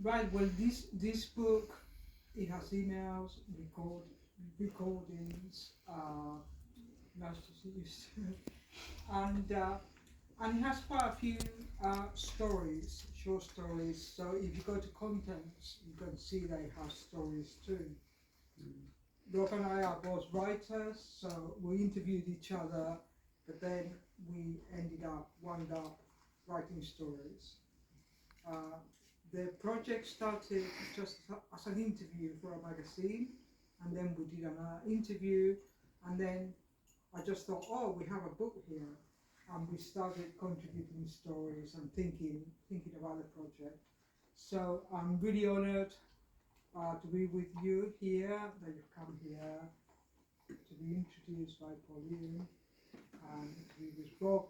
Right. Well, this book, it has emails, recordings. Nice to see you. And it has quite a few stories, short stories. So if you go to contents, you can see they have stories too. Rob and I are both writers, so we interviewed each other, but then we wound up writing stories. Uh, the project started just as an interview for a magazine, and then we did another interview, and then I just thought, oh, we have a book here, and we started contributing stories and thinking about the project. So I'm really honoured to be with you here, that you've come here to be introduced by Paul Ewen, and to be with Rob,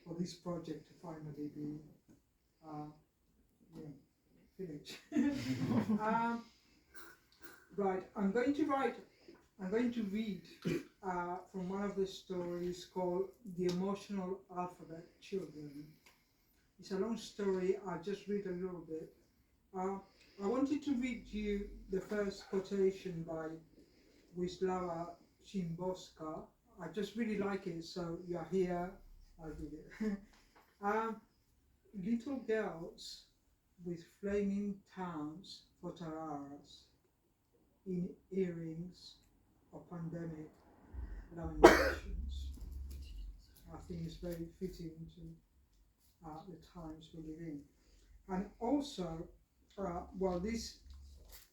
for this project to finally be yeah, finished. Right, I'm going to read from one of the stories called The Emotional Alphabet Children. It's a long story, I'll just read a little bit. I wanted to read you the first quotation by Wisława Szymborska. I just really like it, so you're here, I'll read it. Little girls with flaming tongues for tararas, in earrings or pandemic lamentations. I think it's very fitting to the times we live in. And also, well,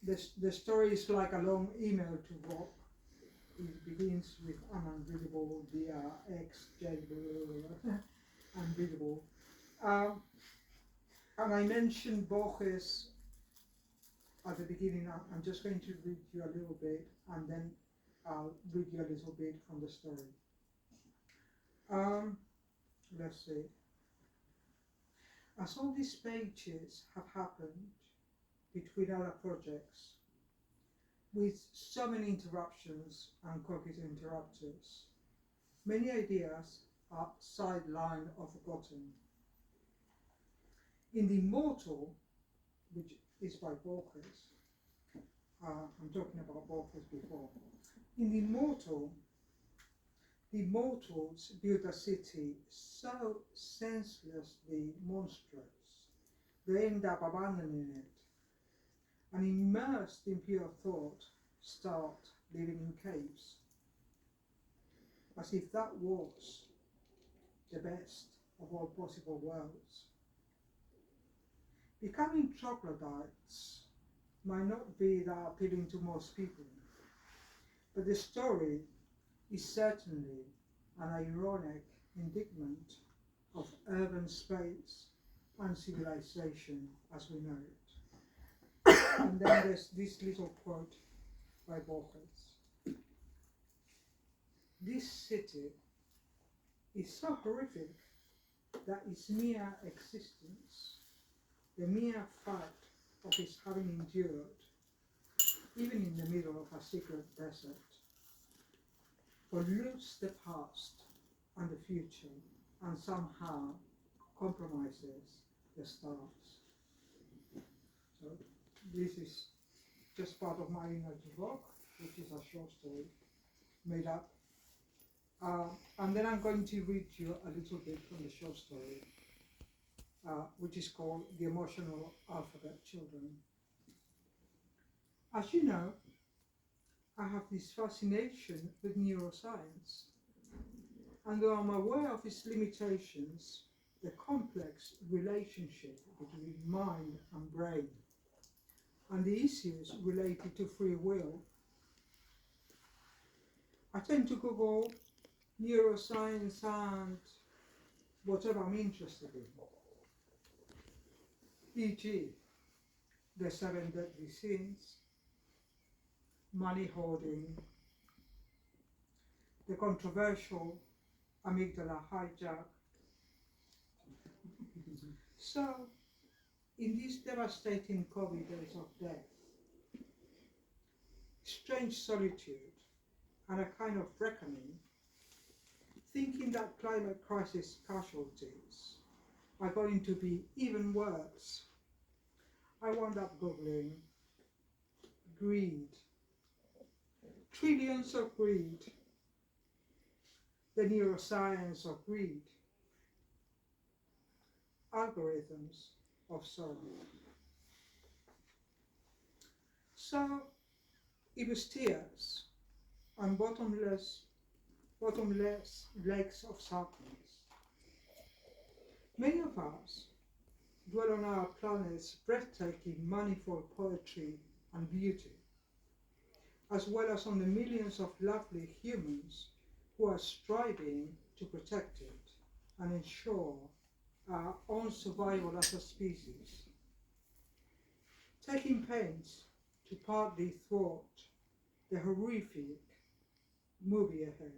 the story is like a long email to Rob. It begins with unreadable via XJ unreadable. And I mentioned Borges at the beginning. I'm just going to read you a little bit, and then I'll read you a little bit from the story. Let's see. As all these pages have happened between other projects, with so many interruptions and cookies interrupters, many ideas are sidelined or forgotten. In The Immortal, which is by Borges, I'm talking about Borges before. In The Immortal, the immortals built a city so senselessly monstrous, they end up abandoning it, and immersed in pure thought, start living in caves, as if that was the best of all possible worlds. Becoming troglodytes might not be that appealing to most people, but the story is certainly an ironic indictment of urban space and civilization as we know it. And then there's this little quote by Borges. This city is so horrific that its mere existence, the mere fact of its having endured, even in the middle of a secret desert, pollutes the past and the future, and somehow compromises the stars. So this is just part of my inner Rock, which is a short story made up. And then I'm going to read you a little bit from the short story, which is called The Emotional Alphabet Children. As you know, I have this fascination with neuroscience, and though I'm aware of its limitations, the complex relationship between mind and brain, and the issues related to free will, I tend to Google neuroscience and whatever I'm interested in, e.g. the 7 deadly sins, money hoarding, the controversial amygdala hijack. So, in these devastating corridors of death, strange solitude and a kind of reckoning, thinking that climate crisis casualties are going to be even worse, I wound up Googling greed, trillions of greed, the neuroscience of greed, algorithms of sorrow. So it was tears and bottomless lakes of sadness. Many of us dwell on our planet's breathtaking manifold poetry and beauty, as well as on the millions of lovely humans who are striving to protect it and ensure our own survival as a species, taking pains to partly thwart the horrific movie ahead.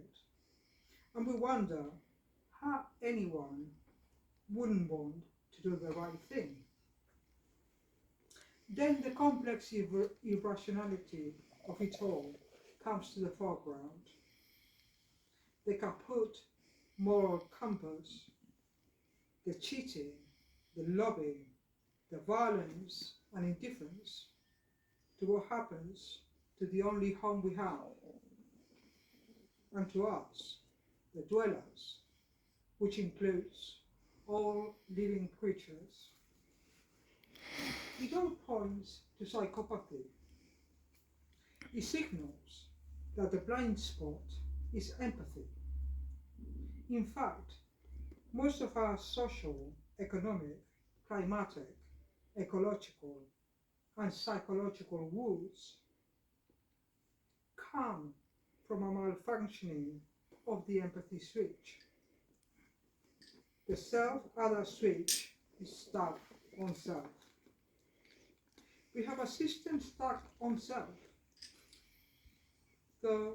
And we wonder how anyone wouldn't want to do the right thing. Then the complex irrationality of it all comes to the foreground. The kaput moral compass, the cheating, the lobbying, the violence and indifference to what happens to the only home we have, and to us, the dwellers, which includes all living creatures. It all points to psychopathy. It signals that the blind spot is empathy. In fact, most of our social, economic, climatic, ecological, and psychological wounds come from a malfunctioning of the empathy switch. The self-other switch is stuck on self. We have a system stuck on self. Though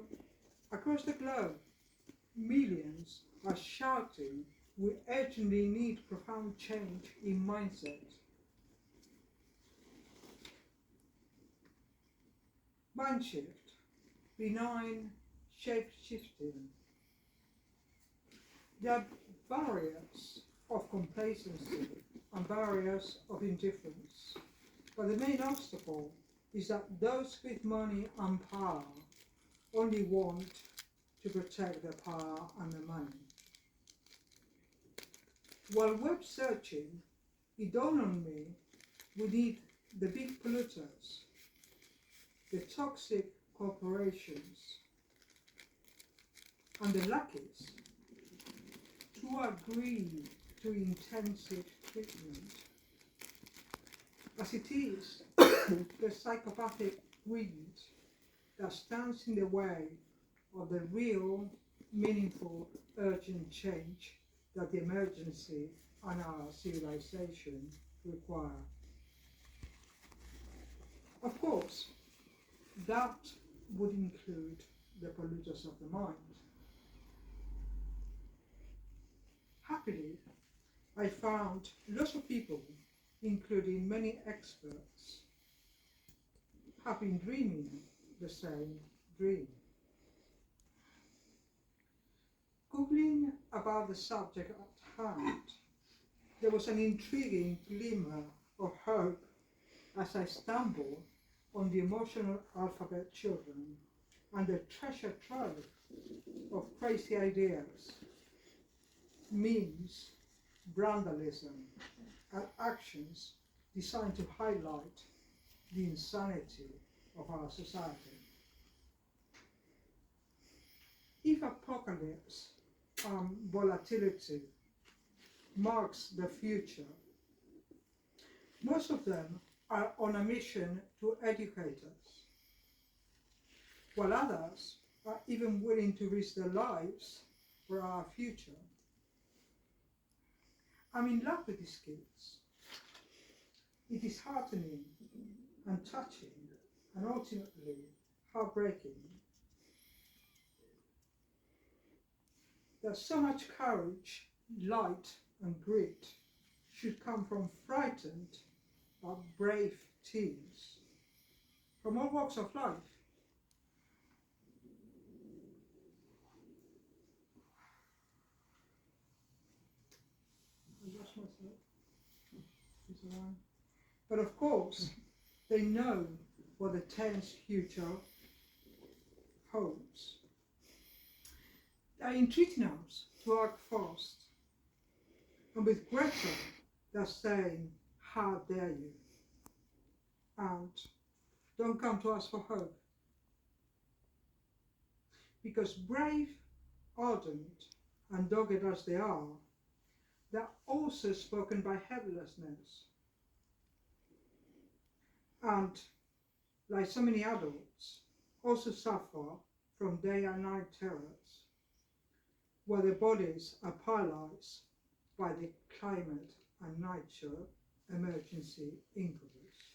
across the globe, millions are shouting we urgently need profound change in mindset. Mindshift, benign shape-shifting. There are barriers of complacency and barriers of indifference. But the main obstacle is that those with money and power only want to protect their power and their money. While web searching, it dawned on me we need the big polluters, the toxic corporations, and the luckies to agree to intensive treatment. As it is, the psychopathic greed that stands in the way of the real, meaningful, urgent change that the emergency and our civilization require. Of course, that would include the polluters of the mind. Happily, I found lots of people, including many experts, have been dreaming the same dream. Googling about the subject at hand, there was an intriguing glimmer of hope as I stumbled on the emotional alphabet children and the treasure trove of crazy ideas, memes, brandalism, and actions designed to highlight the insanity of our society. If apocalypse and volatility marks the future, most of them are on a mission to educate us, while others are even willing to risk their lives for our future. I'm in love with these kids. It is heartening and touching and ultimately heartbreaking that so much courage, light and grit should come from frightened but brave teens from all walks of life. I lost myself. Is it on? But of course, they know what the tense future holds. They're entreating us to act fast. And with Greta, they're saying, how dare you? And don't come to us for hope. Because brave, ardent, and dogged as they are, they're also spoken by helplessness. And like so many adults, also suffer from day and night terrors, where their bodies are paralyzed by the climate and nature emergency incubus.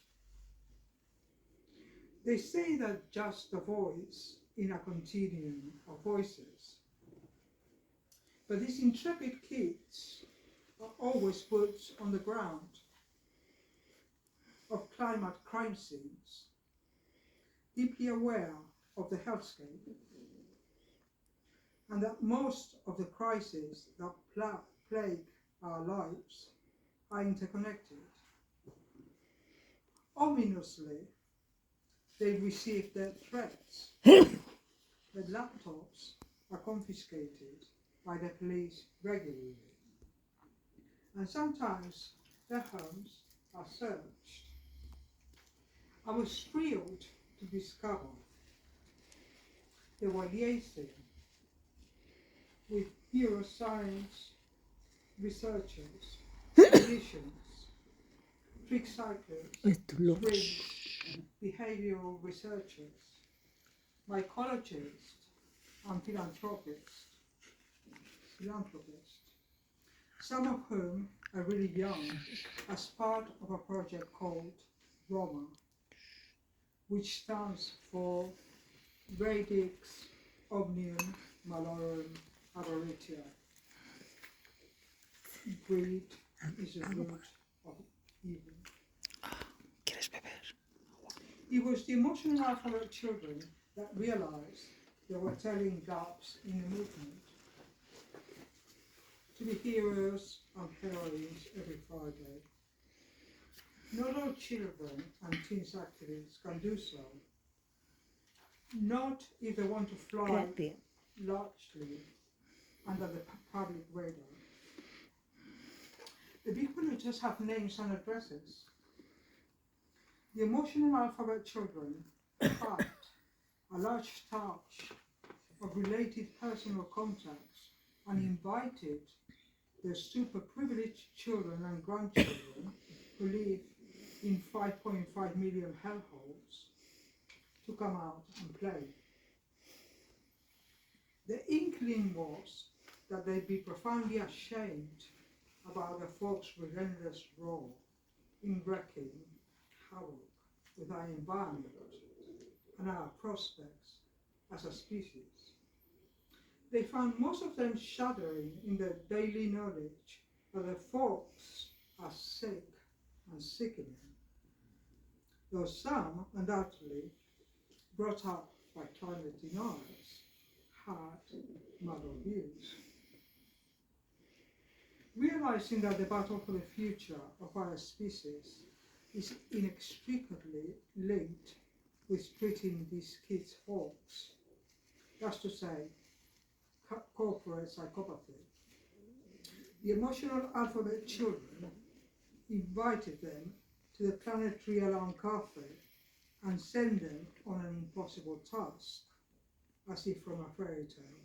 They say that just a voice in a continuum of voices. But these intrepid kids are always boots on the ground of climate crime scenes, deeply aware of the hellscape, and that most of the crises that plague our lives are interconnected. Ominously, they receive their threats. Their laptops are confiscated by the police regularly, and sometimes their homes are searched. I was thrilled to discover they were liaising with neuroscience researchers, physicians, trick cyclists, springs, behavioral researchers, mycologists, and philanthropists, some of whom are really young, as part of a project called ROMA, which stands for Radix Omnium Malorum Avaritiae. Greed is the root of evil. ¿Quieres beber? It was the emotional alphabet children that realized they were telling gaps in the movement. To be heroes and heroines every Friday. Not all children and teens activists can do so. Not if they want to fly largely under the public radar. The people who just have names and addresses. The emotional alphabet children had a large touch of related personal contacts and invited their super privileged children and grandchildren who live in 5.5 million hellholes to come out and play. The inkling was that they'd be profoundly ashamed about the folks' relentless role in wreaking havoc with our environment and our prospects as a species. They found most of them shuddering in their daily knowledge that the folks are sick and sickening, though some, undoubtedly, brought up by climate deniers, had mother views. Realizing that the battle for the future of our species is inextricably linked with treating these kids' hawks, that's to say, corporate psychopathy. The emotional alphabet children invited them to the planetary alarm cafe and sent them on an impossible task, as if from a fairy tale.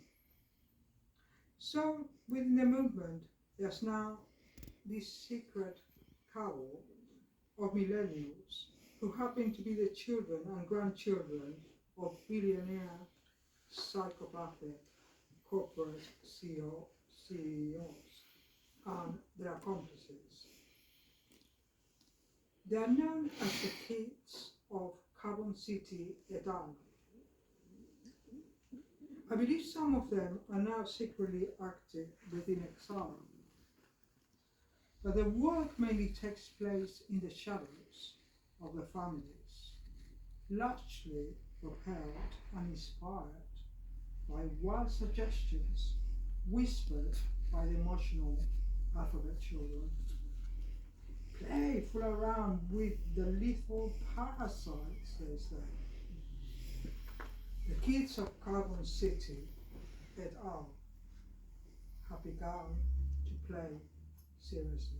So, within the movement, there's now this secret cabal of millennials who happen to be the children and grandchildren of billionaire psychopathic corporate CEOs and their accomplices. They are known as the kids of Carbon City et al. I believe some of them are now secretly active within exile, but their work mainly takes place in the shadows of the families, largely propelled and inspired by wild suggestions whispered by the emotional alphabet children. play, fool around with the little parasites, they say. The kids of Carbon City et al. have begun to play seriously.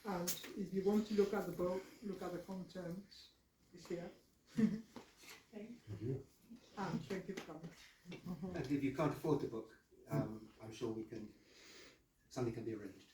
And if you want to look at the book, look at the contents, it's here. Thank you. And thank you for coming. And if you can't afford the book, I'm sure something can be arranged.